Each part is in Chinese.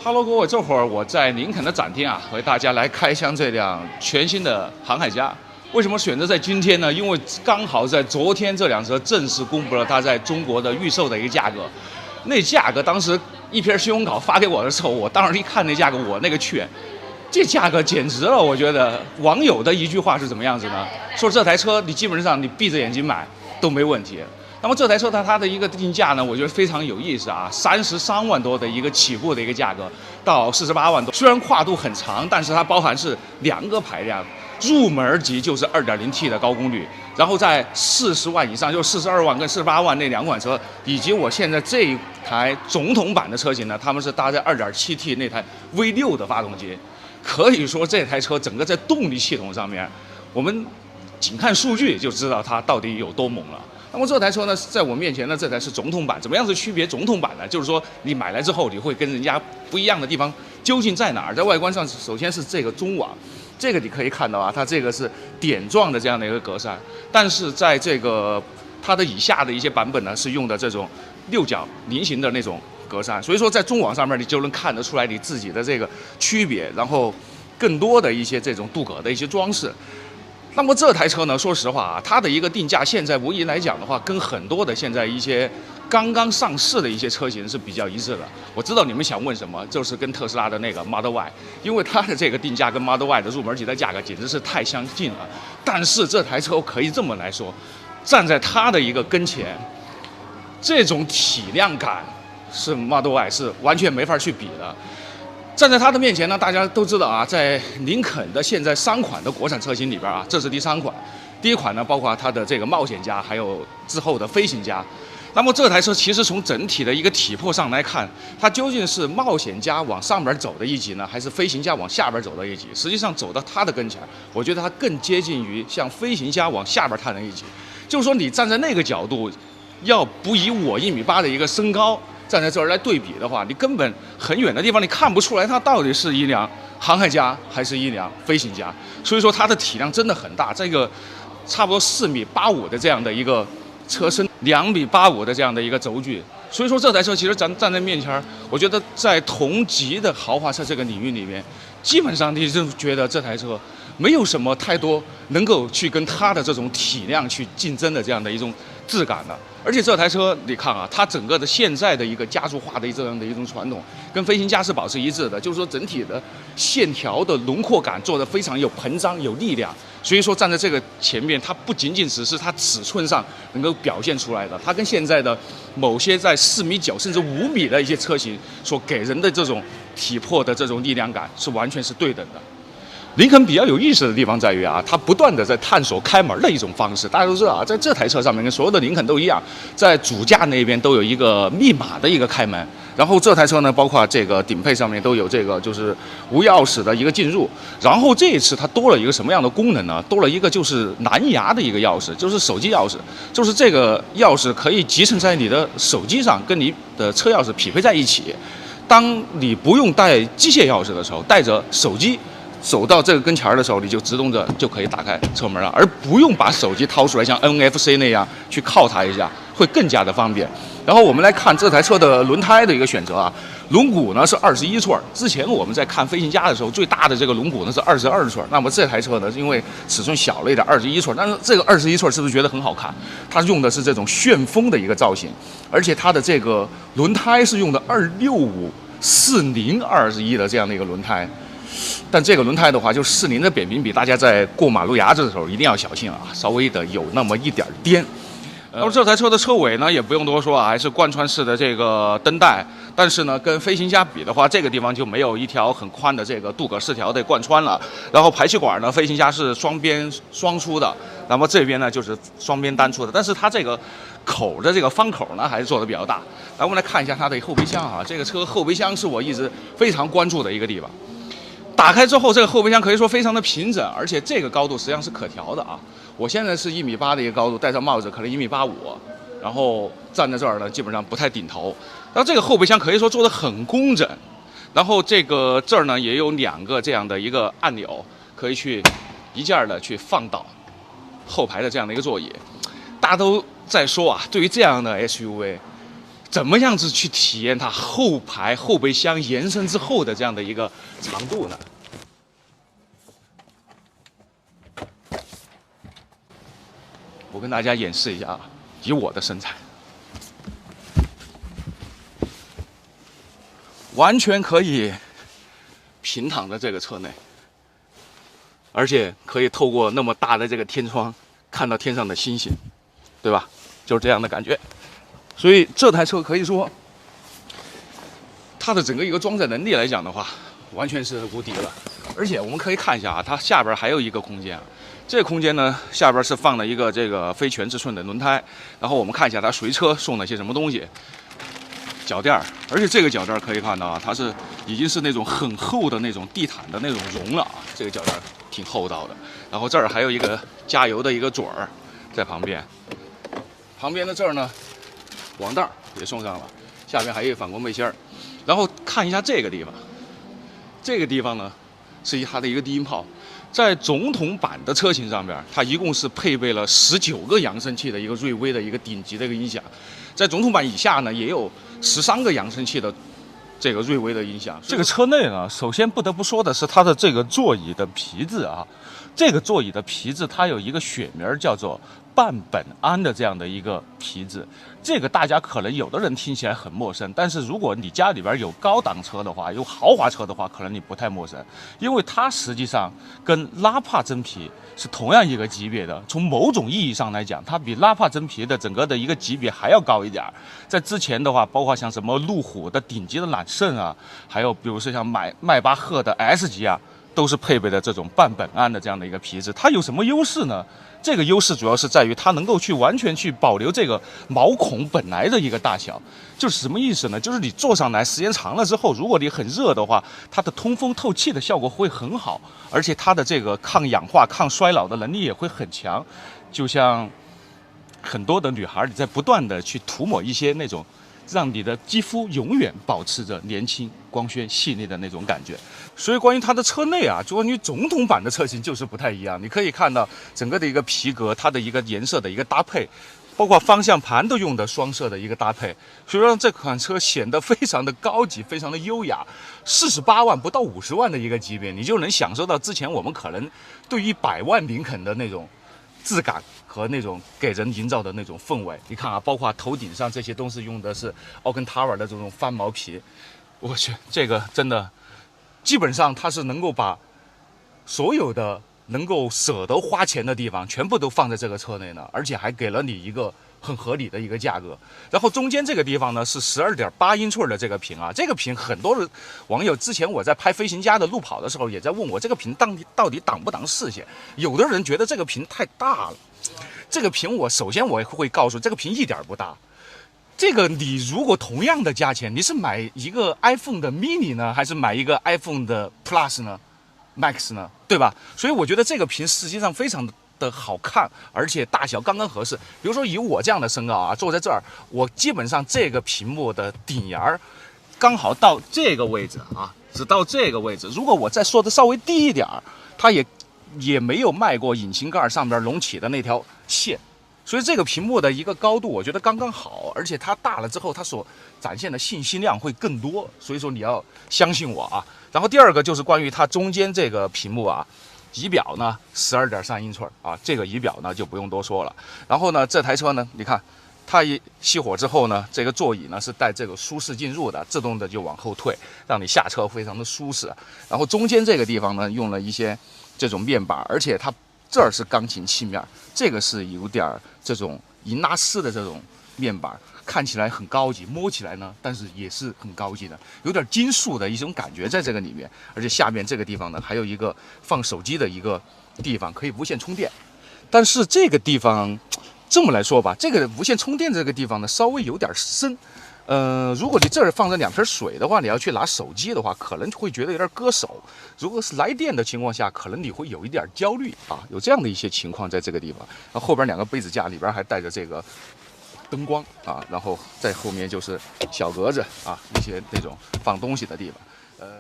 Hello，各位，这会儿我在林肯的展厅啊，为大家来开箱这辆全新的航海家。为什么选择在今天呢？因为刚好在昨天这辆车正式公布了它在中国的预售的一个价格。那价格当时一篇新闻稿发给我的时候，我当时一看那价格，我那个去，这价格简直了！我觉得网友的一句话是怎么样子呢？说这台车你基本上你闭着眼睛买都没问题。那么这台车它的一个定价呢，我觉得非常有意思啊，33万多的一个起步的一个价格，到48万多。虽然跨度很长，但是它包含是2个排量，入门级就是 2.0T 的高功率，然后在40万以上，就42万跟48万那2款车，以及我现在这一台总统版的车型呢，他们是搭载 2.7T 那台 V6 的发动机，可以说这台车整个在动力系统上面，我们仅看数据就知道它到底有多猛了。那么这台车呢，在我面前呢，这台是总统版。怎么样是区别总统版呢？就是说你买来之后，你会跟人家不一样的地方究竟在哪儿？在外观上，首先是这个中网，这个你可以看到啊，它这个是点状的这样的一个格栅，但是在这个它的以下的一些版本呢，是用的这种6角菱形的那种格栅，所以说在中网上面你就能看得出来你自己的这个区别，然后更多的一些这种镀铬的一些装饰。那么这台车呢，说实话啊，它的一个定价现在无疑来讲的话，跟很多的现在一些刚刚上市的一些车型是比较一致的。我知道你们想问什么，就是跟特斯拉的那个 Model Y， 因为它的这个定价跟 Model Y 的入门级的价格简直是太相近了。但是这台车可以这么来说，站在它的一个跟前，这种体量感是 Model Y 是完全没法去比的。站在它的面前呢，大家都知道啊，在林肯的现在3款的国产车型里边啊，这是第3款。第1款呢，包括它的这个冒险家，还有之后的飞行家。那么这台车其实从整体的一个体魄上来看，它究竟是冒险家往上边走的一级呢，还是飞行家往下边走的一级？实际上走到它的跟前，我觉得它更接近于像飞行家往下边探的一级。就是说你站在那个角度，要不以我1.8米的一个身高站在这儿来对比的话，你根本很远的地方你看不出来它到底是一辆航海家还是一辆飞行家。所以说它的体量真的很大，这个差不多4.85米的这样的一个车身，2.85米的这样的一个轴距。所以说这台车其实站在面前，我觉得在同级的豪华车这个领域里面，基本上你就觉得这台车没有什么太多能够去跟它的这种体量去竞争的这样的一种质感的。而且这台车你看啊，它整个的现在的一个加速化的这样的一种传统，跟飞行家是保持一致的，就是说整体的线条的轮廓感做得非常有膨胀、有力量。所以说站在这个前面，它不仅仅只是它尺寸上能够表现出来的，它跟现在的某些在4.9米甚至5米的一些车型所给人的这种体魄的这种力量感是完全是对等的。林肯比较有意思的地方在于啊，它不断的在探索开门的一种方式。大家都知道啊，在这台车上面跟所有的林肯都一样，在主驾那边都有一个密码的一个开门。然后这台车呢，包括这个顶配上面都有这个就是无钥匙的一个进入。然后这一次它多了一个什么样的功能呢？多了一个就是蓝牙的一个钥匙，就是手机钥匙，就是这个钥匙可以集成在你的手机上，跟你的车钥匙匹配在一起。当你不用带机械钥匙的时候，带着手机走到这个跟前的时候，你就自动的就可以打开车门了，而不用把手机掏出来像 NFC 那样去靠它一下，会更加的方便。然后我们来看这台车的轮胎的一个选择啊，轮毂呢是21寸，之前我们在看飞行家的时候，最大的这个轮毂呢是22寸。那么这台车呢，因为尺寸小了一点，21寸，但是这个21寸是不是觉得很好看？它用的是这种旋风的一个造型，而且它的这个轮胎是用的265/4021的这样的一个轮胎。但这个轮胎的话，就40的扁平比，大家在过马路牙子的时候一定要小心啊，稍微的有那么一点颠。那么这台车的车尾呢，也不用多说啊，还是贯穿式的这个灯带，但是呢，跟飞行家比的话，这个地方就没有一条很宽的这个镀铬饰条的贯穿了。然后排气管呢，飞行家是双边双出的，那么这边呢就是双边单出的，但是它这个口的这个方口呢，还是做的比较大。来，我们来看一下它的后备箱啊，这个车后备箱是我一直非常关注的一个地方。打开之后，这个后备箱可以说非常的平整，而且这个高度实际上是可调的啊。我现在是1.8米的一个高度，戴上帽子可能1.85米，然后站在这儿呢，基本上不太顶头。然后这个后备箱可以说做得很工整，然后这儿呢也有2个这样的一个按钮，可以去一件的去放倒后排的这样的一个座椅。大家都在说啊，对于这样的 SUV，怎么样子去体验它后排后备箱延伸之后的这样的一个长度呢？我跟大家演示一下啊，以我的身材，完全可以平躺在这个车内，而且可以透过那么大的这个天窗看到天上的星星，对吧？就是这样的感觉。所以这台车可以说，它的整个一个装载能力来讲的话，完全是无敌了。而且我们可以看一下啊，它下边还有一个空间啊。这个空间呢，下边是放了一个这个非全尺寸的轮胎，然后我们看一下它随车送了些什么东西。脚垫，而且这个脚垫可以看到啊，它是已经是那种很厚的那种地毯的那种绒了啊，这个脚垫挺厚道的。然后这儿还有一个加油的一个嘴儿在旁边，旁边的这儿呢，网袋也送上了，下边还有一个反光背心儿。然后看一下这个地方，这个地方呢是它的一个低音炮。在总统版的车型上边，它一共是配备了19个扬声器的一个瑞威的一个顶级的一个音响。在总统版以下呢，也有13个扬声器的这个瑞威的音响。这个车内呢，首先不得不说的是它的这个座椅的皮质啊，这个座椅的皮质它有一个学名叫做半苯胺的这样的一个皮质，这个大家可能有的人听起来很陌生，但是如果你家里边有高档车的话，有豪华车的话，可能你不太陌生，因为它实际上跟拉帕真皮是同样一个级别的。从某种意义上来讲，它比拉帕真皮的整个的一个级别还要高一点。在之前的话，包括像什么路虎的顶级的揽胜啊，还有比如说像迈巴赫的 S 级啊，都是配备的这种半苯胺的这样的一个皮质。它有什么优势呢？这个优势主要是在于它能够完全去保留这个毛孔本来的一个大小。就是什么意思呢？就是你坐上来时间长了之后，如果你很热的话，它的通风透气的效果会很好，而且它的这个抗氧化、抗衰老的能力也会很强。就像很多的女孩，你在不断的去涂抹一些那种让你的肌肤永远保持着年轻、光鲜、细腻的那种感觉。所以关于它的车内啊，就关于总统版的车型就是不太一样。你可以看到整个的一个皮革，它的一个颜色的一个搭配，包括方向盘都用的双色的一个搭配，所以让这款车显得非常的高级，非常的优雅。48万不到50万的一个级别，你就能享受到之前我们可能对于100万林肯的那种质感和那种给人营造的那种氛围。你看啊，包括头顶上这些都是用的是奥根塔瓦的这种翻毛皮，我去，这个真的基本上它是能够把所有的能够舍得花钱的地方全部都放在这个车内呢，而且还给了你一个很合理的一个价格。然后中间这个地方呢是12.8英寸的这个屏啊，这个屏很多的网友之前我在拍飞行家的路跑的时候也在问我，这个屏到底挡不挡视线？有的人觉得这个屏太大了，这个屏首先我会告诉这个屏一点不大。这个你如果同样的价钱，你是买一个 iPhone 的 mini 呢，还是买一个 iPhone 的 Plus 呢 Max 呢，对吧？所以我觉得这个屏实际上非常的好看，而且大小刚刚合适。比如说以我这样的身高啊，坐在这儿，我基本上这个屏幕的顶沿儿刚好到这个位置啊，只到这个位置。如果我再缩的稍微低一点儿，它也没有迈过引擎盖上边隆起的那条线。所以这个屏幕的一个高度，我觉得刚刚好，而且它大了之后，它所展现的信息量会更多，所以说你要相信我啊。然后第二个就是关于它中间这个屏幕啊，仪表呢12.3英寸啊，这个仪表呢就不用多说了。然后呢，这台车呢，你看它一熄火之后呢，这个座椅呢是带这个舒适进入的，自动的就往后退，让你下车非常的舒适。然后中间这个地方呢，用了一些这种面板，而且它这儿是钢琴漆面，这个是有点这种银拉丝的这种面板，看起来很高级，摸起来呢，但是也是很高级的，有点金属的一种感觉在这个里面。而且下面这个地方呢，还有一个放手机的一个地方，可以无线充电。但是这个地方这么来说吧，这个无线充电这个地方呢，稍微有点深。如果你这儿放着2瓶水的话，你要去拿手机的话，可能会觉得有点割手。如果是来电的情况下，可能你会有一点焦虑啊，有这样的一些情况在这个地方。然后后边2个杯子架里边还带着这个灯光啊，然后在后面就是小格子啊，一些那种放东西的地方。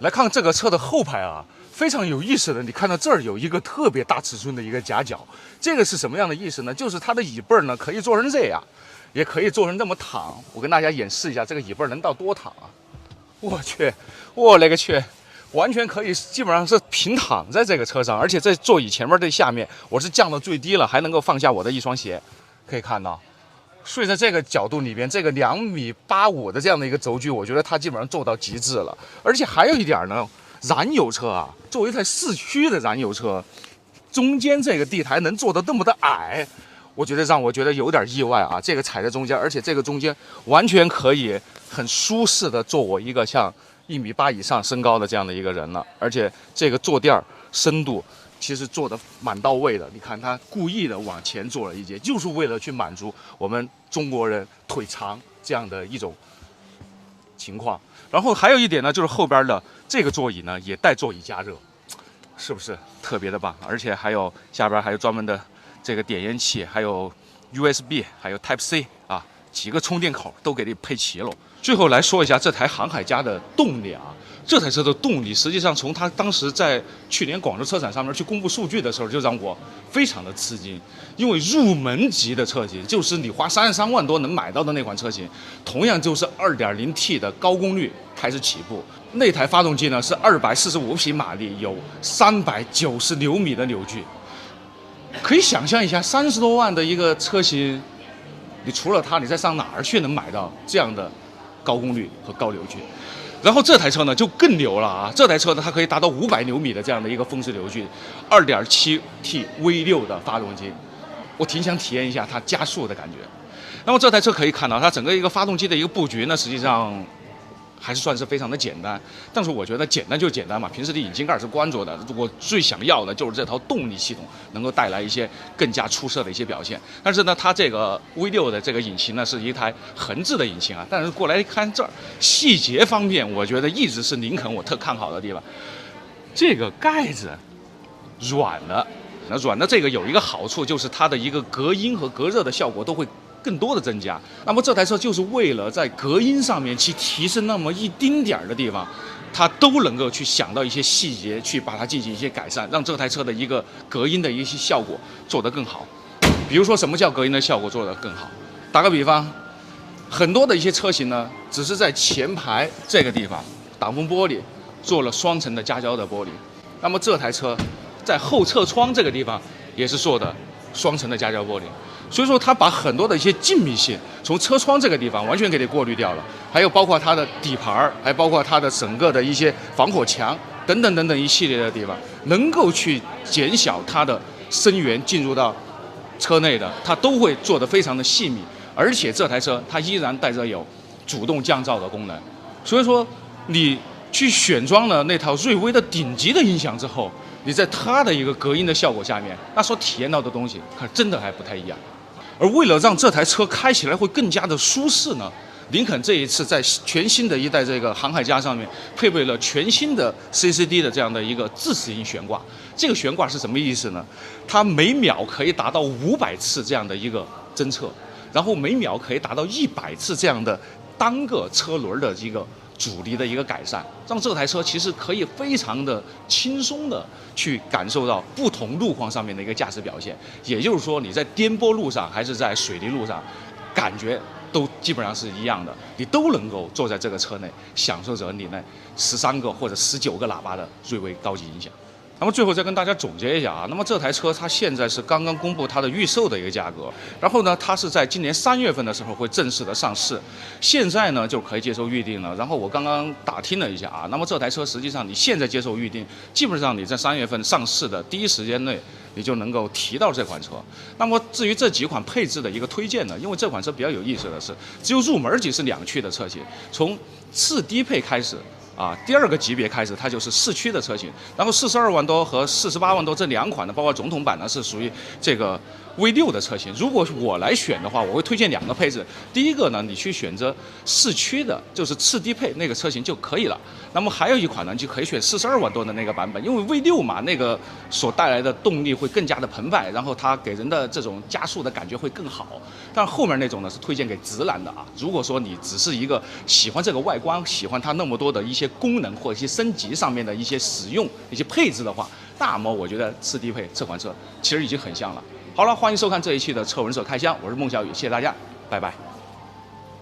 来看这个车的后排啊，非常有意思的，你看到这儿有一个特别大尺寸的一个夹角，这个是什么样的意思呢？就是它的椅背呢可以做成这样。也可以做成这么躺。我跟大家演示一下，这个椅背能到多躺啊！我去，我勒个去！完全可以，基本上是平躺在这个车上，而且在座椅前面的下面，我是降到最低了，还能够放下我的一双鞋。可以看到，睡在这个角度里边，这个2.85米的这样的一个轴距，我觉得它基本上做到极致了。而且还有一点呢，燃油车啊，作为一台市区的燃油车，中间这个地台能做得那么的矮，我觉得让我觉得有点意外啊。这个踩在中间，而且这个中间完全可以很舒适的坐我一个像1.8米以上身高的这样的一个人了，而且这个坐垫深度其实做的蛮到位的。你看他故意的往前坐了一截，就是为了去满足我们中国人腿长这样的一种情况。然后还有一点呢，就是后边的这个座椅呢也带座椅加热，是不是特别的棒？而且还有下边还有专门的这个点烟器，还有 USB， 还有 Type C 啊，几个充电口都给你配齐了。最后来说一下这台航海家的动力啊，这台车的动力实际上从它当时在去年广州车展上面去公布数据的时候，就让我非常的吃惊，因为入门级的车型就是你花33万多能买到的那款车型，同样就是 2.0T 的高功率开始起步，那台发动机呢是245匹马力，有390牛米的扭矩。可以想象一下，30多万的一个车型，你除了它，你再上哪儿去能买到这样的高功率和高扭矩？然后这台车呢就更牛了啊！这台车呢它可以达到500牛米的这样的一个峰值扭矩，2.7T V6的发动机，我挺想体验一下它加速的感觉。那么这台车可以看到，它整个一个发动机的一个布局呢，实际上还是算是非常的简单，但是我觉得简单就简单嘛，平时的引擎盖是关着的，我最想要的就是这套动力系统能够带来一些更加出色的一些表现。但是呢，它这个 V6的这个引擎呢是一台横置的引擎啊，但是过来看这儿细节方面，我觉得一直是林肯我特看好的地方。这个盖子软的，那软的这个有一个好处，就是它的一个隔音和隔热的效果都会更多的增加。那么这台车就是为了在隔音上面去提升那么一丁点儿的地方，它都能够去想到一些细节，去把它进行一些改善，让这台车的一个隔音的一些效果做得更好。比如说什么叫隔音的效果做得更好？打个比方，很多的一些车型呢，只是在前排这个地方挡风玻璃做了双层的夹胶的玻璃，那么这台车在后侧窗这个地方也是做的双层的夹胶玻璃。所以说，它把很多的一些静谧性从车窗这个地方完全给你过滤掉了，还有包括它的底盘，还包括它的整个的一些防火墙等等等等一系列的地方，能够去减小它的声源进入到车内的，它都会做得非常的细密。而且这台车它依然带着有主动降噪的功能，所以说你去选装了那套瑞威的顶级的音响之后，你在它的一个隔音的效果下面，那所体验到的东西可真的还不太一样。而为了让这台车开起来会更加的舒适呢，林肯这一次在全新的一代这个航海家上面配备了全新的 CCD 的这样的一个自适应悬挂。这个悬挂是什么意思呢？它每秒可以达到500次这样的一个侦测，然后每秒可以达到100次这样的单个车轮的一个阻力的一个改善，让这台车其实可以非常的轻松的去感受到不同路况上面的一个驾驶表现。也就是说，你在颠簸路上还是在水泥路上，感觉都基本上是一样的，你都能够坐在这个车内，享受着你那13个或者19个喇叭的瑞威高级音响。那么最后再跟大家总结一下啊，那么这台车它现在是刚刚公布它的预售的一个价格，然后呢，它是在今年3月份的时候会正式的上市，现在呢就可以接受预定了。然后我刚刚打听了一下啊，那么这台车实际上你现在接受预定，基本上你在3月份上市的第一时间内，你就能够提到这款车。那么至于这几款配置的一个推荐呢，因为这款车比较有意思的是，只有入门级是2驱的车型，从次低配开始。第二个级别开始，它就是4驱的车型，然后42万多和48万多这2款呢，包括总统版呢是属于这个V6的车型。如果我来选的话，我会推荐2个配置。第一个呢，你去选择4驱的，就是次低配那个车型就可以了。那么还有一款呢，就可以选42万多的那个版本，因为 V6嘛，那个所带来的动力会更加的澎湃，然后它给人的这种加速的感觉会更好。但后面那种呢是推荐给直男的啊。如果说你只是一个喜欢这个外观，喜欢它那么多的一些功能或者一些升级上面的一些使用、一些配置的话，那么我觉得次低配这款车其实已经很像了。好了，欢迎收看这一期的车闻社开箱，我是孟小雨，谢谢大家。拜拜。